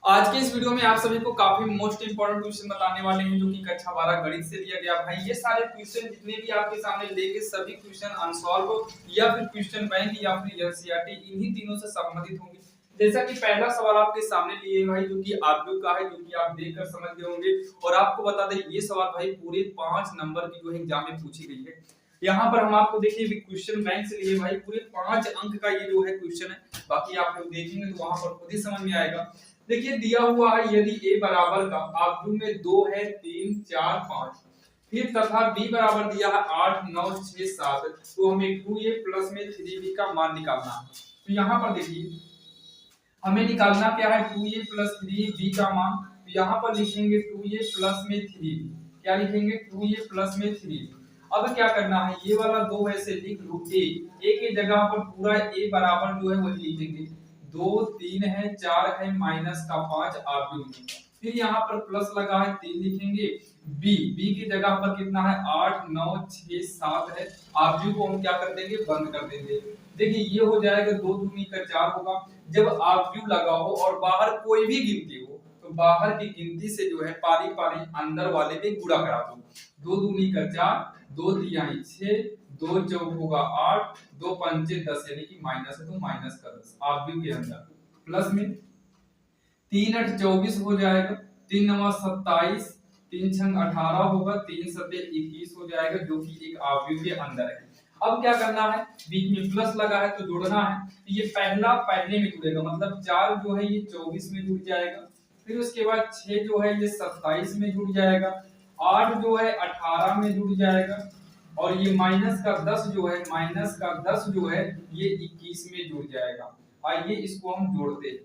आज के इस वीडियो में आप सभी को काफी मोस्ट इंपोर्टेंट क्वेश्चन बताने वाले हैं जो कि कक्षा 12 गणित से लिया गया। भाई ये सारे क्वेश्चन जितने भी आपके सामने लेके सभी क्वेश्चन अनसॉल्व या फिर क्वेश्चन बैंक या फिर एनसीईआरटी इन्हीं तीनों से संबंधित होंगे। जैसा कि पहला सवाल आपके सामने लिए भाई जो कि आरबीयू का है, जो कि आप देखकर समझ गए होंगे। और आपको बता दें ये सवाल भाई पूरे 5 नंबर की जो है एग्जाम में पूछी गई है। यहाँ पर हम आपको देखिए क्वेश्चन बैंक से लिए भाई पूरे 5 अंक का ये जो है क्वेश्चन है। बाकी आप लोग देखेंगे तो वहां पर खुद ही समझ में आएगा। देखिए दिया हुआ है यदि a बराबर का आव्यूह में 2 है 3 4 5, फिर तथा b बराबर दिया है 8 9 6 7, तो हमें 2a प्लस में 3b का मान निकालना है। तो यहाँ पर देखिए हमें निकालना क्या है 2a प्लस 3b का मान। तो यहाँ पर लिखेंगे 2a प्लस में 3b, क्या लिखेंगे 2a प्लस में 3b। अब क्या करना है ये वाला 2 वैसे लिख लो a की जगह पर पूरा a बराबर जो है वही लिखेंगे 2 3 है 4 है माइनस का 5 आव्यूह में, फिर यहाँ पर प्लस लगा है 3 लिखेंगे b की जगह पर कितना है 8 9 6 7 है। आव्यूह को हम क्या कर देंगे बंद कर देंगे। देखिए ये हो जाएगा 2 दूनी का 4 होगा। जब आव्यूह लगा हो और बाहर कोई भी गिनती हो तो बाहर की गिनती से जो है पारी पारी अंदर वाले पे गुणा करा दो। 2 दूनी का 4, 2 तिहाई 6, 2 चौक होगा 8, 2 पंचे 10 यानी कि माइनस है तो माइनस का 10 आव्यूह के अंदर, प्लस में 3 8 24 हो जाएगा, 3 9 27, 3 6 18 होगा, 3 7 21 हो जाएगा जो कि एक आव्यूह के अंदर है। अब क्या करना है बीच में प्लस लगा है तो जोड़ना है। तो ये पहला पहले में जुड़ेगा मतलब 4 जो है ये 24 में जुड़ जाएगा, फिर उसके बाद 6 जो है ये 27 में जुड़ जाएगा, 8 जो है 18 में जुड़ जाएगा और ये माइनस का 10 जो है ये 21 में जुड़ जाएगा। आइए इसको हम जोड़ते हैं।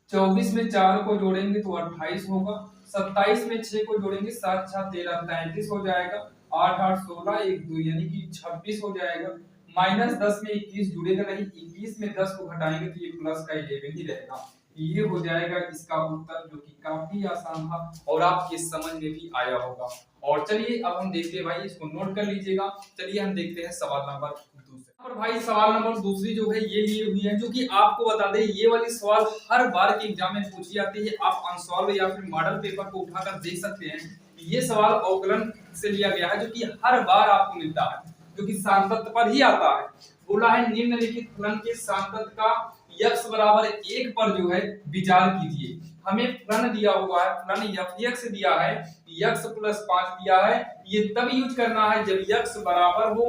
24 में 4 को जोड़ेंगे तो 28 होगा, 27 में 6 को जोड़ेंगे 7 6 13 33 हो जाएगा, 8 8 16 1 2 यानी कि 26 हो जाएगा। माइनस 10 में 21 जुड़ेगा नहीं, 21 में 10 को घटाएंगे तो ये प्लस का 11 ही रहेगा। ये हो जाएगा इसका उत्तर जो कि काफी आसान था और आपके समझ में भी आया होगा। और चलिए अब हम देखते हैं भाई, इसको नोट कर लीजिएगा। चलिए हम देखते हैं सवाल नंबर दूसरे। और भाई सवाल नंबर दूसरी जो है ये लिए हुई है, जो कि आपको बता दें ये वाली सवाल हर बार के एग्जाम में पूछी जाती है। आप अनसॉल्व या फिर मॉडल पेपर को उठाकर देख सकते हैं। ये सवाल अवकलन से लिया गया है जो कि हर बार आपको मिलता है, जो कि सांतत्य पर ही आता है। बोला है निम्नलिखित फलन के सांतत्य का x बराबर 1 पर जो है विचार कीजिए। हमें फलन दिया हुआ है, फलन fx दिया है, x प्लस 5 दिया है। ये तब यूज करना है जब x बराबर हो,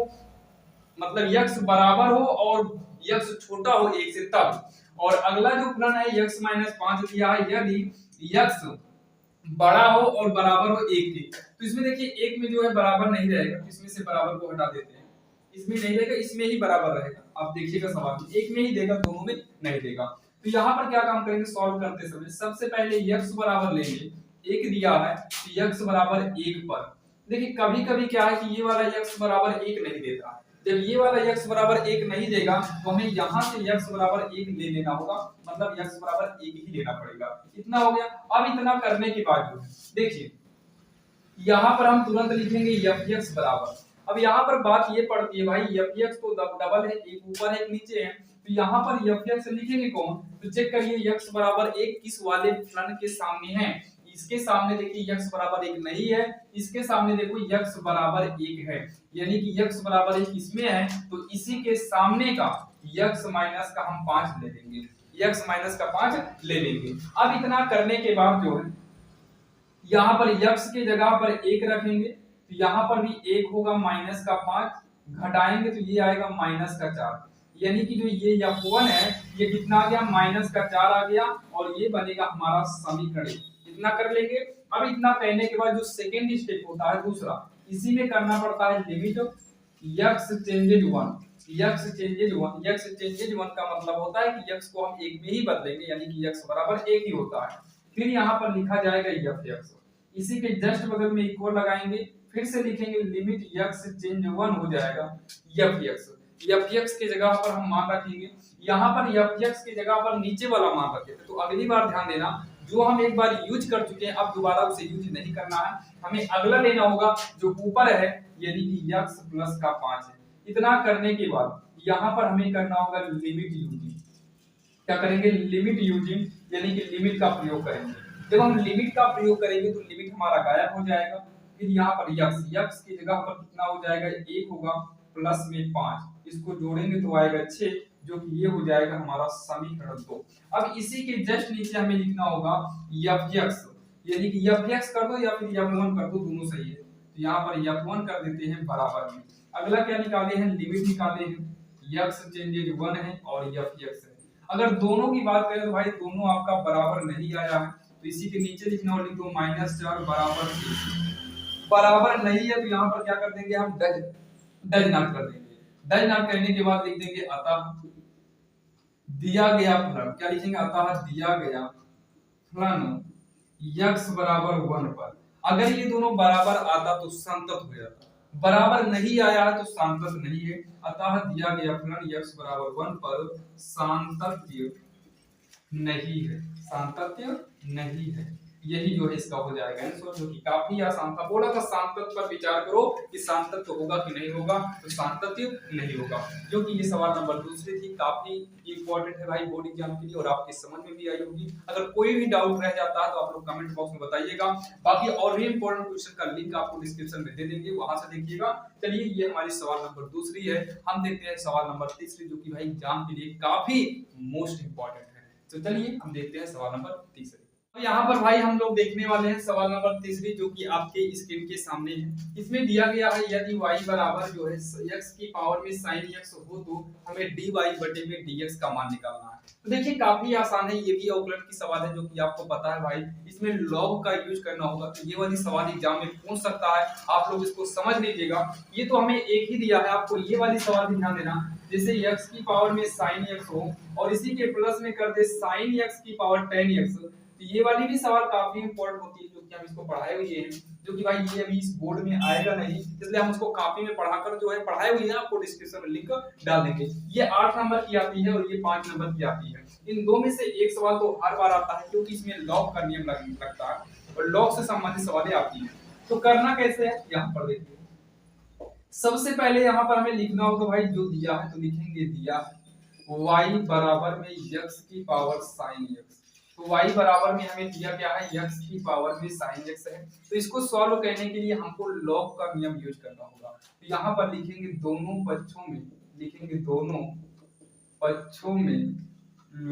मतलब x बराबर हो और x छोटा हो 1 से तब। और अगला जो फलन है x माइनस 5 दिया है यदि x बड़ा हो और बराबर हो 1 के। तो इसमें देखिए 1 में जो है बराबर नहीं रहेगा, इसमें से बराबर को हटा देते हैं, इसमें नहीं रहेगा इसमें ही बराबर रहेगा। आप देखिएगा सवाल में 1 में ही देगा, दोनों में नहीं देगा। तो यहाँ पर क्या काम करेंगे सॉल्व करते समय, सबसे पहले x बराबर लेंगे, 1 दिया है तो x बराबर 1 पर। देखिए कभी कभी क्या है कि ये वाला x बराबर 1 नहीं देता। जब ये वाला x बराबर 1 नहीं देगा तो हमें यहाँ से x बराबर 1 ले लेना होगा, मतलब x बराबर 1 ही लेना पड़ेगा। इतना हो गया। अब इतना करने के बाद जो देखिए यहाँ पर हम तुरंत लिखेंगे fx बराबर। अब यहाँ पर बात ये पड़ती है भाई fx तो डबल है, एक ऊपर एक नीचे है, तो यहाँ पर fx लिखेंगे कौन, तो चेक करिए x बराबर 1 किस वाले फलन के सामने है। इसके सामने देखिए x बराबर 1 नहीं है, इसके सामने देखो x बराबर 1 है, यानी कि x बराबर 1 इसमें है तो इसी के सामने का x माइनस का हम 5 ले लेंगे, x माइनस का 5 ले लेंगे। अब इतना करने के बाद जो है यहाँ पर x के जगह पर 1 रखेंगे तो यहाँ पर भी 1 होगा, माइनस का 5 घटाएंगे तो ये आएगा माइनस का 4, यानी कि जो ये f1 है ये कितना आ गया माइनस का 4 आ गया और ये बनेगा हमारा समीकरण। इतना कर लेंगे। अब इतना कहने के बाद जो सेकेंड स्टेप होता है दूसरा, इसी में करना पड़ता है limit x changes 1। x changes 1 का मतलब होता है कि x को हम 1 में ही बदलेंगे, यानी कि x बराबर 1 ही होता है। फिर यहाँ पर लिखा जाएगा fx, इसी के जस्ट बगल में इक्वल लगाएंगे, फिर से लिखेंगे लिमिट x चेंज 1 हो जाएगा fx के जगह पर हम मान रखेंगे। यहाँ पर fx के जगह पर नीचे वाला मान रखे थे, तो अगली बार ध्यान देना जो हम एक बार यूज कर चुके हैं अब दोबारा उसे यूज नहीं करना है, हमें अगला लेना होगा जो ऊपर है, यानी कि x प्लस का 5 है। इतना करने के बाद यहाँ पर हमें करना होगा लिमिट यूज। क्या करेंगे, लिमिट यूजिंग, यानी कि लिमिट का प्रयोग करेंगे। जब हम लिमिट का प्रयोग करेंगे तो लिमिट हमारा गायब हो जाएगा। फिर यहाँ पर यक्स, यक्स की जगह पर कितना हो जाएगा, 1 होगा प्लस में 5, इसको जोड़ेंगे तो आएगा 6, जो कि ये हो जाएगा हमारा समीकरण 2। अब इसी के जस्ट नीचे हमें लिखना होगा एफ एक्स, यानी कि एफ एक्स कर दो या फिर एफ वन कर दो, दोनों सही है। तो यहाँ पर एफ वन कर देते हैं बराबर में, अगला क्या निकाले हैं, लिमिट निकाले हैं, यक्स चेंजेज 1 है और एफ एक्स है। अगर दोनों की बात करें तो भाई दोनों आपका बराबर नहीं आया है, तो इसी के नीचे लिखना और लिख दो -4 बराबर 3। बराबर नहीं है तो यहाँ पर क्या कर देंगे हम, डज नॉट कर देंगे। डज नॉट करने के बाद लिख देंगे अतः दिया गया फलन, क्या लिखेंगे, अतः दिया गया फलन यक्स बराबर 1 पर। अगर ये दोनों बराबर आता तो संतत हो जाता, बराबर नहीं आया है तो सांतत नहीं है। अतः दिया गया फलन यक्स बराबर 1 पर सांतत्य नहीं है, सांतत्य नहीं है। यही जो है इसका हो जाएगा आंसर, जो कि काफी आसान था। बोला था सांतत्य पर विचार करो कि सांतत्य होगा कि नहीं होगा, तो सांतत्य नहीं होगा। जो कि ये सवाल नंबर दूसरी थी, काफी इंपॉर्टेंट है भाई बोर्ड एग्जाम के लिए और आपके समझ में भी आई होगी। अगर कोई भी डाउट रह जाता है तो आप लोग कमेंट बॉक्स में बताइएगा। बाकी और भी इंपॉर्टेंट क्वेश्चन का लिंक आपको डिस्क्रिप्शन में दे देंगे, वहां से देखिएगा। चलिए ये हमारी सवाल नंबर दूसरी है, हम देखते हैं सवाल नंबर तीसरी, जो कि भाई एग्जाम के लिए काफी मोस्ट इंपॉर्टेंट है। तो चलिए हम देखते हैं सवाल नंबर तीसरी। तो यहाँ पर भाई हम लोग देखने वाले हैं सवाल नंबर तीसरी, जो कि आपके स्क्रीन के सामने है। इसमें दिया गया है यदि y बराबर जो है x की पावर में sin x हो तो हमें dy बटे में dx का मान निकालना है। तो देखिए काफी आसान है, ये भी अवकलन की सवाल है, जो कि आपको पता है भाई। इसमें log का यूज करना होगा, तो ये वाली सवाल एग्जाम में पूछ सकता है, आप लोग इसको समझ लीजिएगा। ये तो हमें एक ही दिया है, आपको ये वाली सवाल भी ध्यान देना, जैसे x की पावर में sin x हो और इसी के प्लस में कर दे sin x की पावर tan x। तो ये वाली भी सवाल काफी इंपॉर्टेंट होती है, जो कि हम इसको पढ़ाए हुए हैं, जो कि भाई ये अभी इस बोर्ड में आएगा नहीं, इसलिए हम उसको कॉपी में पढ़ाकर जो है पढ़ाए हुए हैं, आपको डिस्क्रिप्शन में लिंक डाल देंगे। ये 8 नंबर की आती है और ये 5 नंबर की आती है। इन दो में से एक सवाल तो हर बार आता है, क्योंकि इसमें लॉग का नियम लगता है और लॉग से संबंधित सवालें आती है। तो करना कैसे है, यहाँ पर देखिए। सबसे पहले यहाँ पर हमें लिखना होगा भाई, जो दिया है तो लिखेंगे दिया y बराबर में x की पावर sin x। तो y बराबर में हमें दिया क्या है, x की पावर में sin x है। तो इसको सॉल्व करने के लिए हमको log का नियम यूज करना होगा। तो यहाँ पर लिखेंगे दोनों पक्षों में, लिखेंगे दोनों पक्षों में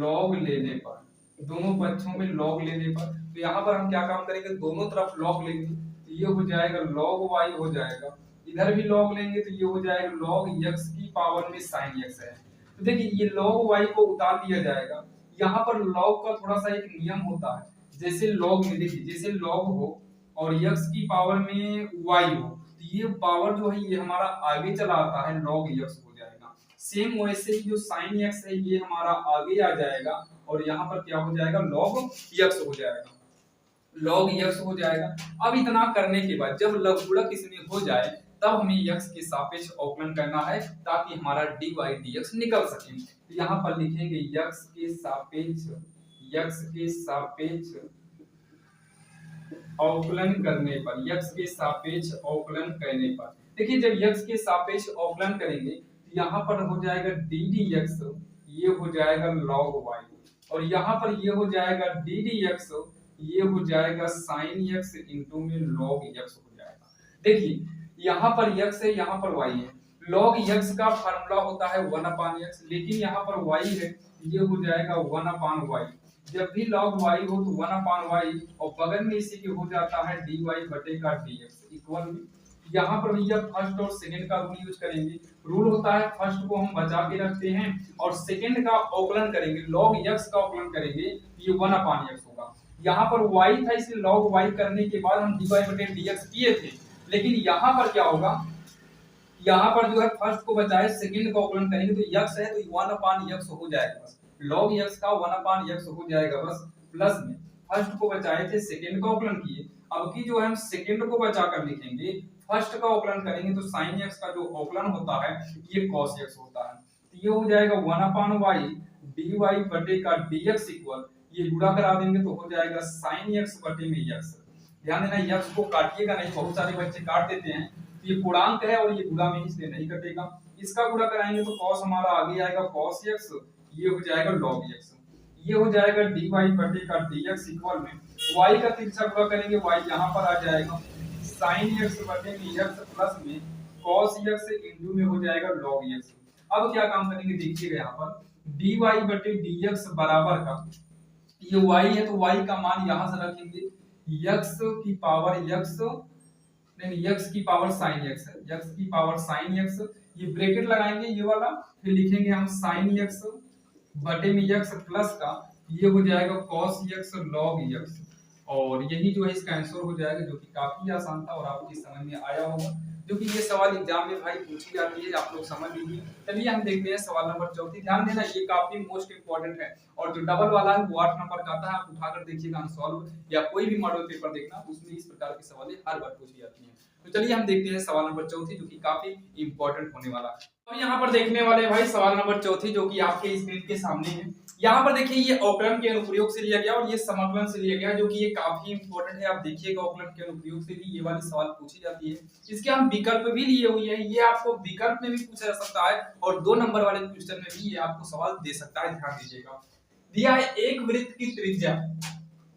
log लेने पर, दोनों पक्षों में log लेने पर। तो यहाँ पर हम क्या काम करेंगे, दोनों तरफ log लेंगे, तो ये हो जाएगा log y हो जाएगा, इधर भी log लेंगे तो ये हो जाएगा log x की पावर में sin x है। तो देखिए ये log y को उतार दिया जाएगा। यहाँ पर log का थोड़ा सा एक नियम होता है, जैसे log में देखिए, जैसे log हो और x की पावर में y हो, तो ये पावर जो है ये हमारा आगे चला आता है, log x हो जाएगा। सेम वैसे ही जो sin x है ये हमारा आगे आ जाएगा और यहाँ पर क्या हो जाएगा, log x हो जाएगा, log x हो जाएगा। अब इतना करने के बाद जब लघुगणक इसमें हो जाए तब हमें x के सापेक्ष अवकलन करना है, ताकि हमारा dy dx निकल सके। तो यहाँ पर लिखेंगे x के सापेक्ष अवकलन करने पर, x के सापेक्ष अवकलन करने पर देखिए जब x के सापेक्ष अवकलन करेंगे तो यहाँ पर हो जाएगा d dx, ये हो जाएगा log y, और यहाँ पर ये हो जाएगा d dx, ये हो जाएगा sin x इंटू में log x हो जाएगा। देखिए यहाँ पर x है, यहाँ पर y है, log x का फार्मूला होता है 1/x, लेकिन यहाँ पर y है, ये हो जाएगा 1/y। जब भी log y हो तो 1/y और बगल में इसी के हो जाता है dy बटे का dx इक्वल में। यहाँ पर भैया फर्स्ट और सेकंड का रूल यूज करेंगे। रूल होता है फर्स्ट को हम बचा के रखते हैं और सेकंड का अवकलन करेंगे, log x का अवकलन करेंगे, ये 1/x होगा। यहाँ पर y था, इसलिए log y करने के बाद हम dy बटे dx किए थे, लेकिन यहाँ पर क्या होगा, यहाँ पर जो है फर्स्ट को बचाए सेकंड का अवकलन करेंगे तो x है तो 1/x हो जाएगा, बस log x का 1/x हो जाएगा बस, प्लस में फर्स्ट को बचाए थे सेकंड का अवकलन किए, अब की जो है हम सेकंड को बचाकर लिखेंगे, फर्स्ट का अवकलन करेंगे तो sin x का जो अवकलन होता है ये cos x होता है। तो ये हो जाएगा 1/y dy बटे का dx इक्वल, ये गुणा करा देंगे तो हो जाएगा sin x बटे में x। ध्यान देना x को काटिएगा नहीं, बहुत सारे बच्चे काट देते हैं, तो ये पूर्णांक है और ये गुणा में इसलिए नहीं कटेगा। इसका गुणा कराएंगे तो cos हमारा आगे आएगा cos x, ये हो जाएगा log x। ये हो जाएगा dy बटे का dx इक्वल में y का तिरछा गुणा करेंगे, y यहाँ पर आ जाएगा sin x बटे में x प्लस में cos x इंटू में हो जाएगा log x। अब क्या काम करेंगे देखिएगा, यहाँ पर dy बटे dx बराबर का ये y है तो y का मान यहां से रखेंगे x की पावर x, नहीं x की पावर sin x है, x की पावर sin x, ये ब्रैकेट लगाएंगे ये वाला, फिर लिखेंगे हम sin x बटे में x प्लस का ये हो जाएगा cos x log x, और यही जो है इसका आंसर हो जाएगा, जो कि काफी आसान था और आपकी समझ में आया होगा, जो कि ये सवाल एग्जाम में भाई पूछी जाती है, आप लोग समझ लीजिए। चलिए हम देखते हैं सवाल नंबर 34। ध्यान देना ये काफी मोस्ट इंपोर्टेंट है, और जो डबल वाला है वो 8 नंबर का आता है, आप उठाकर देखिएगा अनसॉल्व या कोई भी मॉडल पेपर देखना, उसमें इस प्रकार की सवालें हर बार पूछी जाती हैं। तो चलिए हम देखते हैं सवाल नंबर 34 जो कि काफी इंपॉर्टेंट होने वाला है। अब यहाँ पर देखने वाले भाई सवाल नंबर 34 जो कि आपके स्क्रीन के सामने है। यहाँ पर देखिए ये अवकलन के अनुप्रयोग से लिया गया और ये समाकलन से लिया गया, जो कि ये काफी इंपॉर्टेंट है। आप देखिएगा अवकलन के अनुप्रयोग से भी ये वाली सवाल पूछी जाती है। इसके हम विकल्प भी लिए हुए हैं, ये आपको विकल्प में भी पूछा जा सकता है और 2 नंबर वाले क्वेश्चन में भी ये आपको सवाल दे सकता है। ध्यान दीजिएगा, दिया है एक वृत्त की त्रिज्या,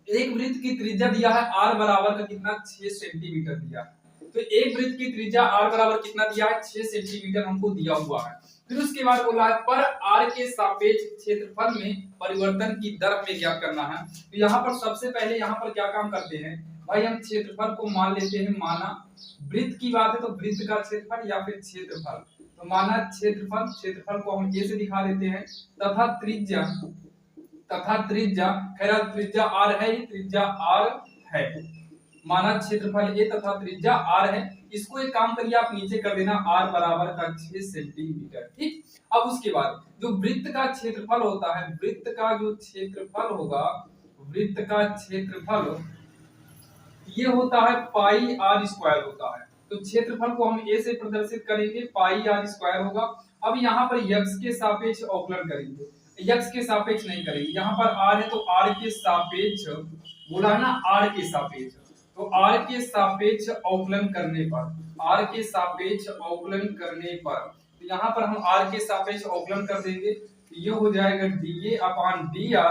एक वृत्त की त्रिज्या दिया है r बराबर का कितना 6 सेंटीमीटर दिया है। तो एक वृत्त की त्रिज्या r बराबर कितना दिया है 6 सेंटीमीटर हमको दिया हुआ है। फिर उसके बाद बोला है पर r के सापेक्ष क्षेत्रफल में परिवर्तन की दर में ज्ञात करना है। तो यहाँ पर सबसे पहले यहाँ पर क्या काम करते हैं भाई, हम क्षेत्रफल को मान लेते हैं, माना वृत्त की बात है तो वृत्त का क्षेत्रफल या फिर क्षेत्रफल, तो माना क्षेत्रफल, क्षेत्रफल को हम ये से दिखा देते हैं, तथा त्रिज्या, तथा त्रिज्या, खैर त्रिज्या r है, ये त्रिज्या r है, माना क्षेत्रफल a तथा त्रिज्या r है। इसको एक काम करिए आप नीचे कर देना r बराबर का 6 सेंटीमीटर, ठीक। अब उसके बाद जो वृत्त का क्षेत्रफल होता है, वृत्त का जो क्षेत्रफल होगा, वृत्त का क्षेत्रफल ये होता है पाई r स्क्वायर होता है। तो क्षेत्रफल को हम a से प्रदर्शित करेंगे, पाई r स्क्वायर होगा। अब यहाँ पर x के सापेक्ष अवकलन करेंगे, x के सापेक्ष नहीं करेंगे, यहाँ पर r है तो r के सापेक्ष, बोला है ना r के सापेक्ष, तो r के सापेक्ष अवकलन करने पर, r के सापेक्ष अवकलन करने पर, तो यहाँ पर हम r के सापेक्ष अवकलन कर देंगे, तो ये हो जाएगा dA अपॉन dr,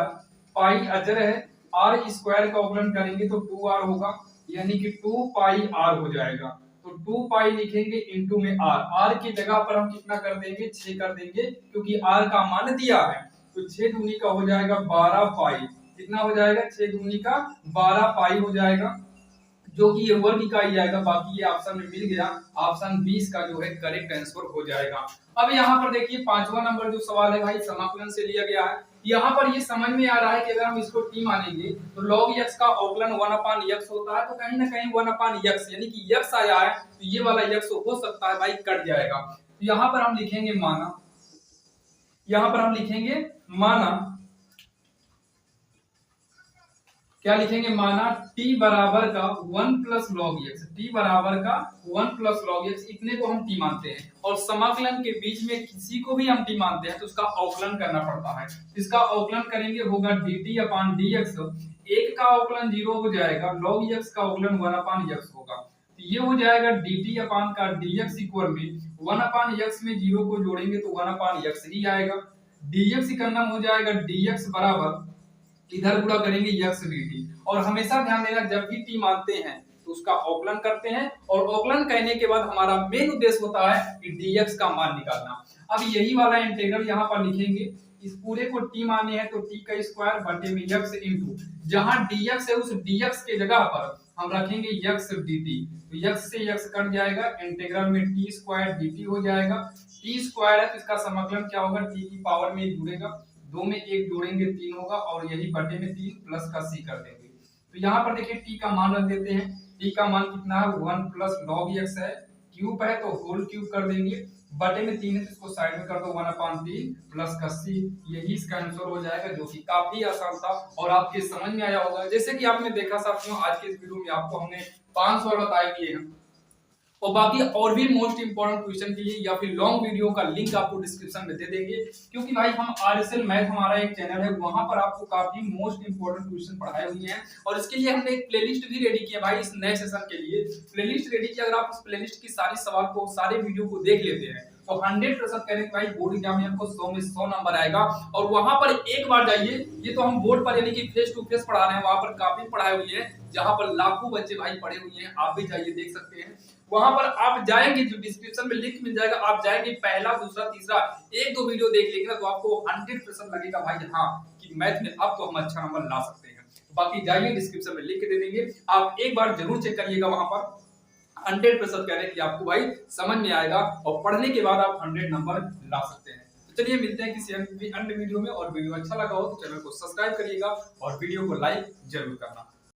पाई अजर है, r स्क्वायर का अवकलन करेंगे तो 2r होगा, यानी कि 2 पाई r हो जाएगा। तो 2 पाई लिखेंगे इनटू में r की जगह पर हम कितना कर देंगे 6 कर देंगे, क्योंकि r का मान दिया है, तो 6 दूनी का हो जाएगा 12 पाई, कितना हो जाएगा 6 दूनी का 12 पाई हो जाएगा, जो कि ये वर्ग का ही आएगा। बाकी ये ऑप्शन में मिल गया, ऑप्शन 20 का जो है करेक्ट आंसर हो जाएगा। अब यहाँ पर देखिए 5वां नंबर जो सवाल है भाई समाकलन से लिया गया है। यहाँ पर ये समझ में आ रहा है कि अगर हम इसको t मानेंगे तो log x का अवकलन 1/x होता है, तो कहीं ना कहीं 1/x यानी कि x आया है तो ये वाला x हो सकता है भाई कट जाएगा। तो यहाँ पर हम लिखेंगे माना, यहाँ पर हम लिखेंगे माना, क्या लिखेंगे, माना t बराबर का 1 प्लस लॉग x, t बराबर का 1 प्लस लॉग x, इतने को हम t मानते हैं, और समाकलन के बीच में किसी को भी हम t मानते हैं तो उसका अवकलन करना पड़ता है। इसका अवकलन करेंगे होगा dt अपॉन dx, एक का अवकलन 0 हो जाएगा, log x का अवकलन 1/x होगा, तो ये हो जाएगा dt अपॉन का dx इक्वल में 1/x में 0 को जोड़ेंगे तो 1/x ही आएगा, dx का नाम हो जाएगा dx बराबर, इधर गुणा करेंगे x dt, और हमेशा ध्यान देना जब भी t मानते हैं तो उसका अवकलन करते हैं, और अवकलन करने के बाद हमारा मेन उद्देश्य होता है कि dx का मान निकालना। अब यही वाला इंटीग्रल यहाँ पर लिखेंगे, इस पूरे को t माने हैं तो t का स्क्वायर बटे में x इनटू, जहां dx है उस dx के जगह पर हम रखेंगे x dt, तो x से x कट जाएगा, इंटीग्रल में t स्क्वायर dt हो जाएगा। t स्क्वायर है तो इसका समाकलन क्या होगा, t की पावर में जुड़ेगा, 2 में 1 जोड़ेंगे 3 होगा, और यही बटे में 3 प्लस का c कर देंगे। तो यहाँ पर देखिए t का मान रख देते हैं, t का मान कितना है 1 प्लस log x है, क्यूब है तो होल क्यूब कर देंगे, बटे में 3 है तो इसको साइड में कर दो 1/3 प्लस का c, यही इसका आंसर हो जाएगा, जो कि काफी आसान था और आपके समझ में आया होगा। जैसे कि आपने देखा साथियों, आज के इस वीडियो में आपको हमने 5 सवाल बताए दिए हैं, और बाकी और भी मोस्ट इंपोर्टेंट क्वेश्चन के लिए या फिर लॉन्ग वीडियो का लिंक आपको डिस्क्रिप्शन में दे देंगे, क्योंकि भाई हम आरएसएल मैथ हमारा एक चैनल है, वहां पर आपको काफी मोस्ट इंपोर्टेंट क्वेश्चन पढ़ाए हुए हैं, और इसके लिए हमने एक प्लेलिस्ट भी रेडी किया भाई, इस नए सेशन के लिए प्लेलिस्ट रेडी किया। अगर आप इस प्लेलिस्ट की सारी सवाल को, सारे वीडियो को देख लेते हैं तो 100% कह रहे हैं भाई बोर्ड एग्जाम में हमको 100 में 100 नंबर आएगा। और वहां पर एक बार जाइए, ये तो हम बोर्ड पर यानी कि फेस टू फेस पढ़ा रहे हैं, वहां पर काफी पढ़ाई हुई है, जहां पर लाखों बच्चे भाई पढ़े हुए हैं, आप भी जाइए देख सकते हैं। वहां पर आप जाएंगे, जो डिस्क्रिप्शन में लिंक मिल जाएगा, आप जाएंगे पहला दूसरा तीसरा एक दो वीडियो देख लेंगे ना, तो आपको 100% लगेगा भाई हाँ कि मैथ में अब तो हम अच्छा नंबर ला सकते हैं। बाकी जाइए डिस्क्रिप्शन में लिंक दे देंगे, आप एक बार जरूर चेक करिएगा, वहां पर 100% कह रहे हैं कि आपको भाई समझ में आएगा और पढ़ने के बाद आप 100 नंबर ला सकते हैं। तो चलिए मिलते हैं किसी अन्य वीडियो में, और वीडियो अच्छा लगा हो तो चैनल को सब्सक्राइब करिएगा और वीडियो को लाइक जरूर करना।